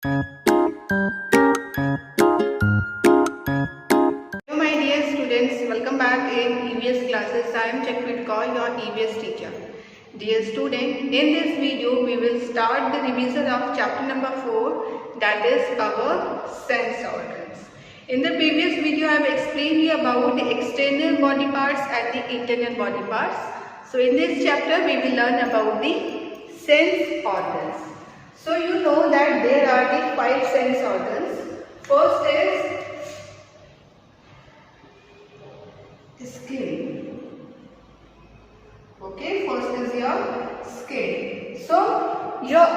Hello my dear students, welcome back in EVS classes. I am Chakrit Kaur, your EVS teacher. Dear student, in this video we will start the revision of chapter number 4, that is our sense organs. In the previous video I have explained you about the external body parts and the internal body parts. So in this chapter we will learn about the sense organs. So you know that there are the 5 sense organs. First is skin. Okay, first is your skin. So your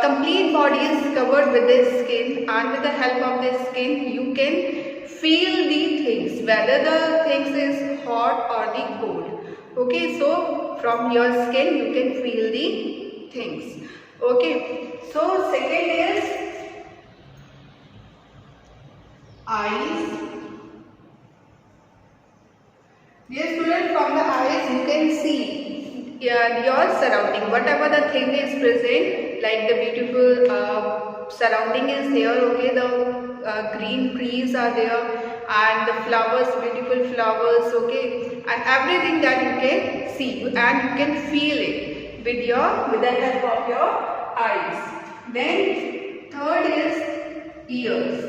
complete body is covered with the skin, and with the help of the skin you can feel the things, whether the things is hot or the cold. Okay, so from your skin you can feel the things. Okay, so second is eyes. Dear student, from the eyes you can see your surrounding, whatever the thing is present, like the beautiful surrounding is there, okay, the green trees are there and the flowers, beautiful flowers, okay, and everything that you can see and you can feel it with the help of your eyes. Then third is ears.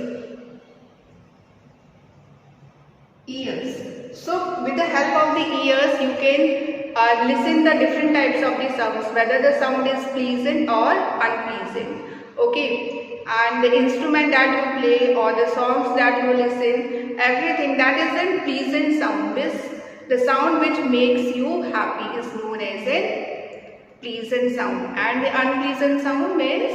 So with the help of the ears you can listen the different types of the sounds, whether the sound is pleasant or unpleasant. Okay, and the instrument that you play or the songs that you listen, everything that is a pleasant sound, the sound which makes you happy is known as a pleasant sound, and the unpleasant sound means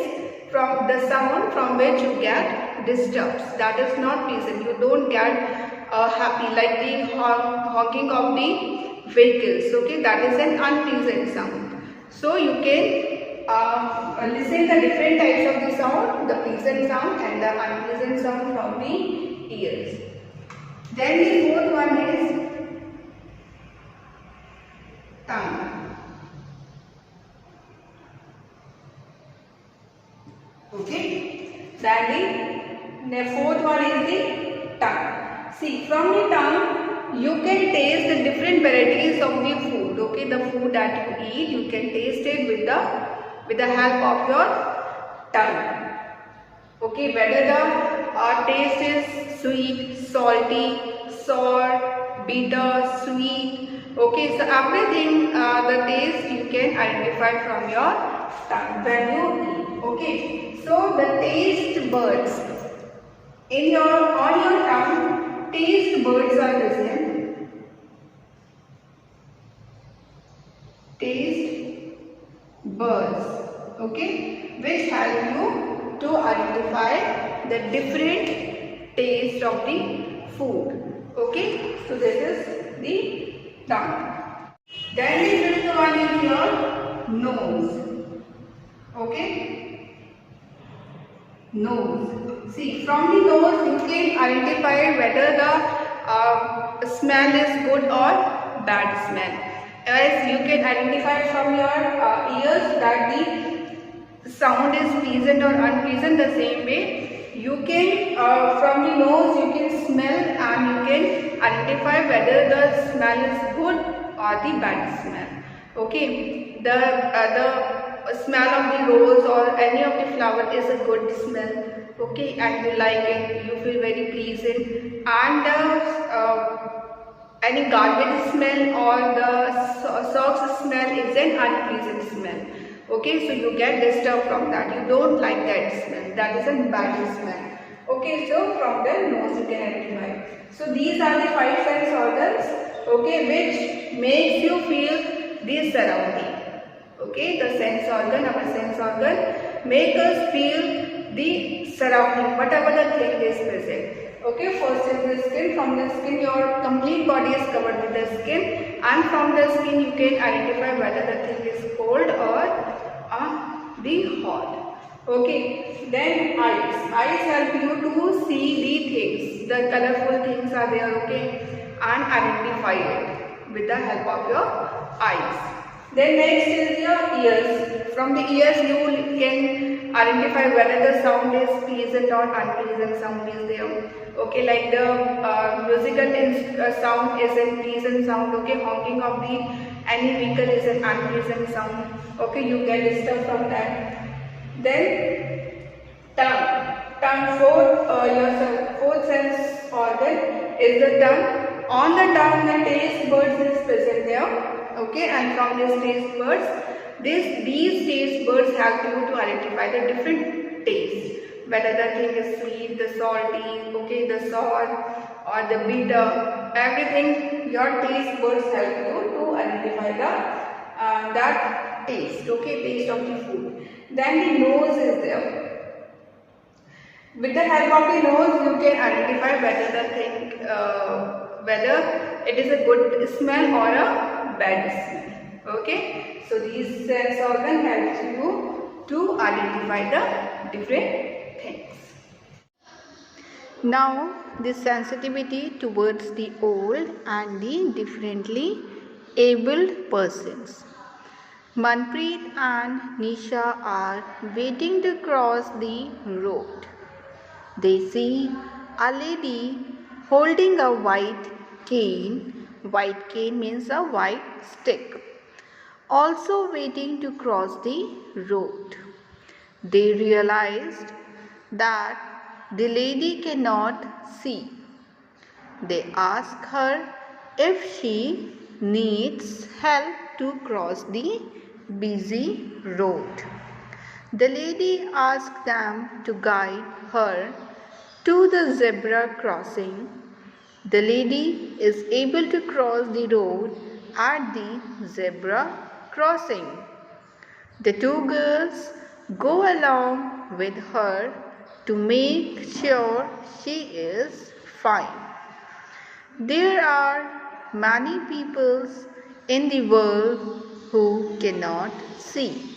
from the sound from which you get disturbed, that is not pleasant, you don't get happy, like the honking of the vehicles, okay, that is an unpleasant sound. So you can listen the different types of the sound, the pleasant sound and the unpleasant sound from the ears. Then the fourth one is tongue. Okay, then the fourth one is the tongue. See, from the tongue you can taste the different varieties of the food. Okay, the food that you eat you can taste it with the help of your tongue. Okay, whether the taste is sweet, salty, sour, bitter, sweet. Okay, so everything the taste you can identify from your tongue when you eat. Okay, so the taste buds on your tongue. Taste buds are present. Taste buds, okay, which help you to identify the different taste of the food. Okay, so this is the tongue. Then the fifth one is your nose. Okay, nose. See, from the nose you can identify whether the smell is good or bad smell. As you can identify from your ears that the sound is pleasant or unpleasant, the same way you can from the nose you can smell and you can identify whether the smell is good or the bad smell. Okay, the smell of the rose or any of the flower is a good smell, okay, and you like it, you feel very pleasant, and any garbage smell or the socks smell is an unpleasant smell. Okay, so you get disturbed from that, you don't like that smell, that is a bad smell. Okay, so from the nose you can identify. So these are the 5 sense organs, okay, which makes you feel the surrounding. Okay, the sense organ, our sense organ make us feel the surrounding, whatever the thing is present. Okay, first is the skin. From the skin your complete body is covered with the skin, and from the skin you can identify whether the thing is cold or the hot. Okay, then eyes. Eyes help you to see the things, the colorful things are there, okay, and identify it with the help of your eyes. Then next is your ears. From the ears you can identify whether the sound is pleasant or unpleasant sound is there. Okay, like the musical sound is a pleasant sound. Okay, honking of the any vehicle is an unpleasant sound. Okay, you get stuff from that. Then tongue fourth sense organ is the tongue. On the tongue, the taste buds is present there. Okay, and from these taste buds, these taste buds help you to identify the different tastes, whether the thing is sweet, the salty, okay, the sour or the bitter. Everything your taste buds help you to identify the that taste. Okay, taste of the food. Then the nose is there. With the help of the nose, you can identify whether the thing, whether it is a good smell or a bad smell. Okay, so these sense organ helps you to identify the different things. Now, the sensitivity towards the old and the differently abled persons. Manpreet and Nisha are waiting to cross the road. They see a lady holding a white cane. White cane means a white stick. Also waiting to cross the road. They realized that the lady cannot see. They ask her if she needs help to cross the busy road. The lady asked them to guide her to the zebra crossing. The lady is able to cross the road at the zebra crossing. The two girls go along with her to make sure she is fine. There are many people in the world who cannot see,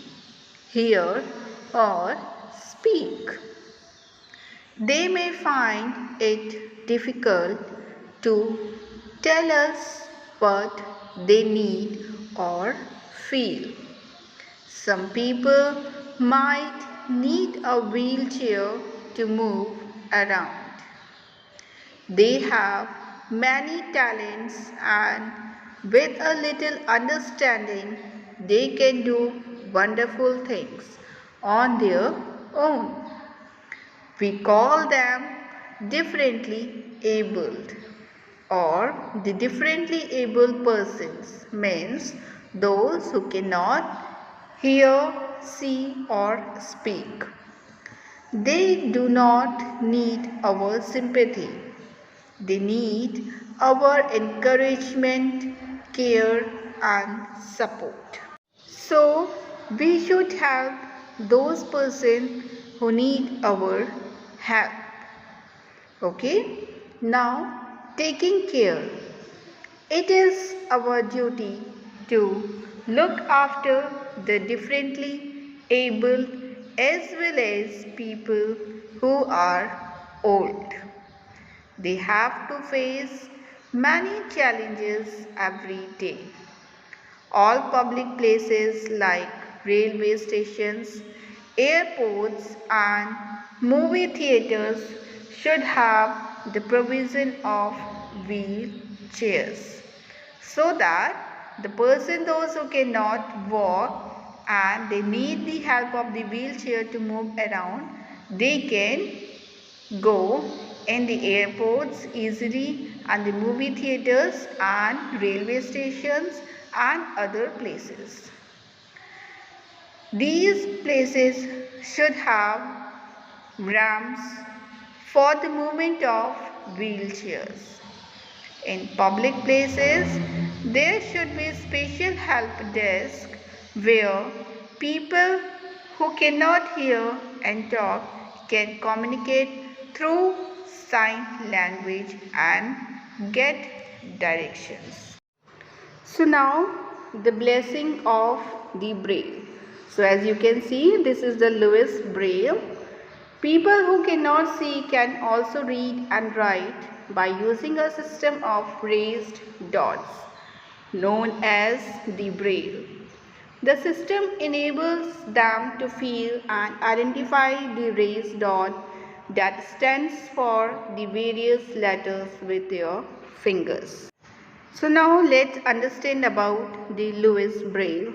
hear, or speak. They may find it difficult to tell us what they need or feel. Some people might need a wheelchair to move around. They have many talents, and with a little understanding, they can do wonderful things on their own. We call them differently abled, or the differently abled persons means those who cannot hear, see, or speak. They do not need our sympathy. They need our encouragement, care, and support. So, we should help those persons who need our help. Okay? Now, taking care. It is our duty to look after the differently able as well as people who are old. They have to face many challenges every day. All public places like railway stations, airports, and movie theaters should have the provision of wheelchairs so that the person, those who cannot walk and they need the help of the wheelchair to move around, they can go in the airports easily and the movie theaters and railway stations and other places. These places should have ramps for the movement of wheelchairs. In public places, there should be special help desk where people who cannot hear and talk can communicate through sign language and get directions. So now the blessing of the Braille. So as you can see, this is the Lewis Braille. People who cannot see can also read and write by using a system of raised dots known as the Braille. The system enables them to feel and identify the raised dot that stands for the various letters with their fingers. So now let's understand about the Louis Braille.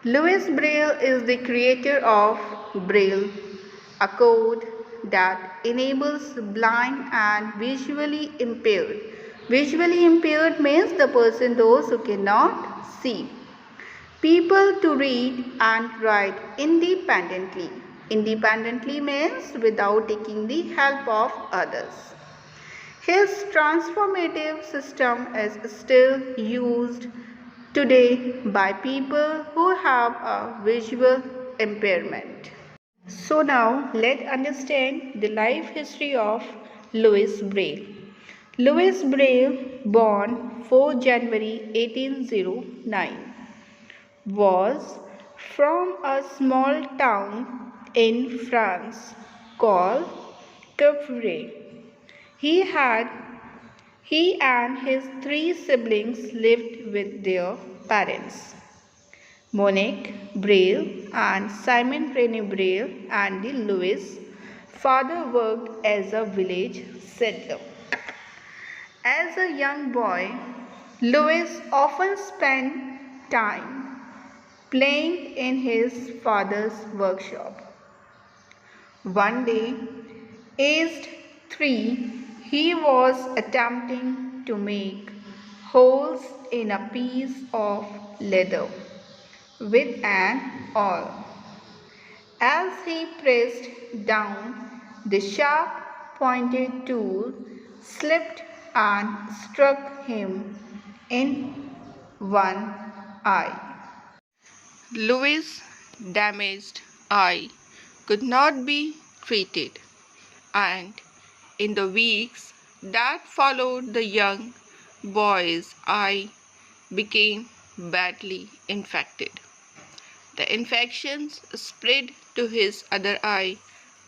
Louis Braille is the creator of Braille, a code that enables blind and visually impaired. Visually impaired means the person those who cannot see. People to read and write independently. Independently means without taking the help of others. His transformative system is still used today by people who have a visual impairment. So now let's understand the life history of Louis Braille. Louis Braille, born 4 January 1809, was from a small town in France called Courtrai. He had He and his three siblings lived with their parents, Monique Braille and Simon Rene Braille, and the Louis. Father worked as a village settler. As a young boy, Louis often spent time playing in his father's workshop. One day, aged 3, he was attempting to make holes in a piece of leather with an awl. As he pressed down, the sharp pointed tool slipped and struck him in one eye. Louis' damaged eye could not be treated, and in the weeks that followed, the young boy's eye became badly infected. The infections spread to his other eye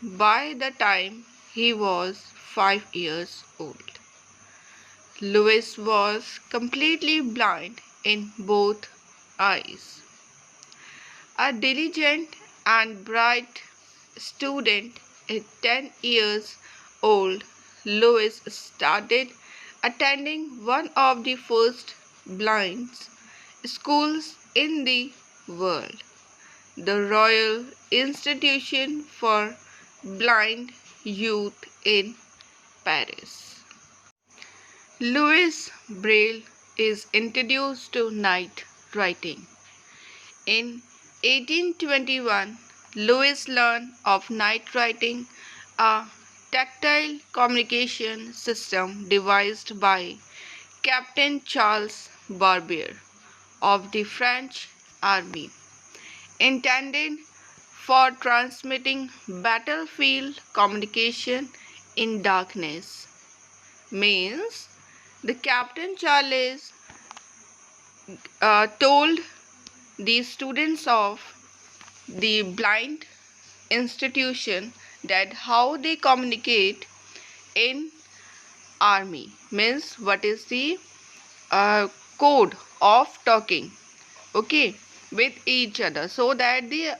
by the time he was 5 years old. Louis was completely blind in both eyes. A diligent and bright student at 10 years old, Louis started attending one of the first blind schools in the world, the Royal Institution for Blind Youth in Paris. Louis Braille is introduced to night writing. In 1821, Louis learned of night writing, a tactile communication system devised by Captain Charles Barbier of the French Army, intended for transmitting battlefield communication in darkness. Means the Captain Charles told the students of the blind institution that how they communicate in army, means what is the code of talking, okay, with each other, so that the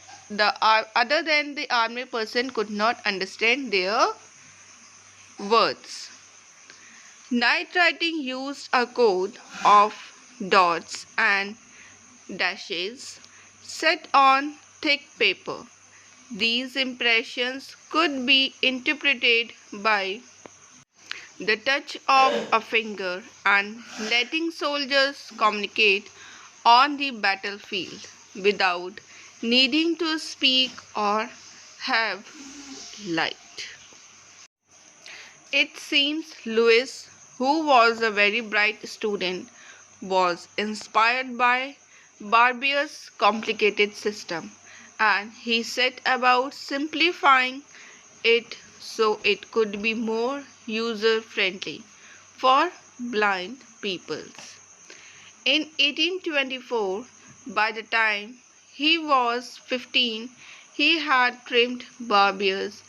other than the army person could not understand their words. Night writing used a code of dots and dashes set on thick paper. These impressions could be interpreted by the touch of a finger and letting soldiers communicate on the battlefield without needing to speak or have light. It seems Louis, who was a very bright student, was inspired by Barbier's complicated system, and he set about simplifying it so it could be more user-friendly for blind peoples. In 1824, by the time he was 15, he had trimmed Barbier's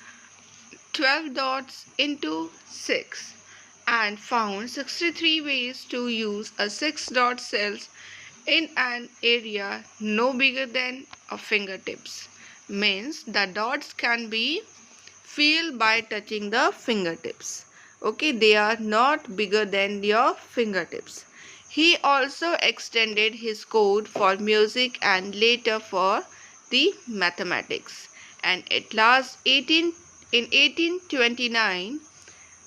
12 dots into 6 and found 63 ways to use a 6 dot cells in an area no bigger than a fingertips. Means the dots can be feel by touching the fingertips. Okay, they are not bigger than your fingertips. He also extended his code for music and later for the mathematics. And at last in 1829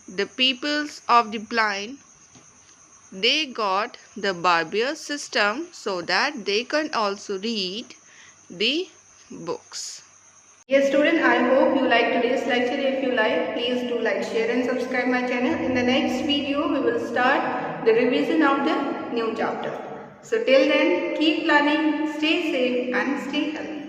the peoples of the blind they got the Barbier system so that they can also read the books. Yes student, I hope you like today's lecture. If you like, please do like, share and subscribe my channel. In the next video, we will start the revision of the new chapter. So till then, keep learning, stay safe and stay healthy.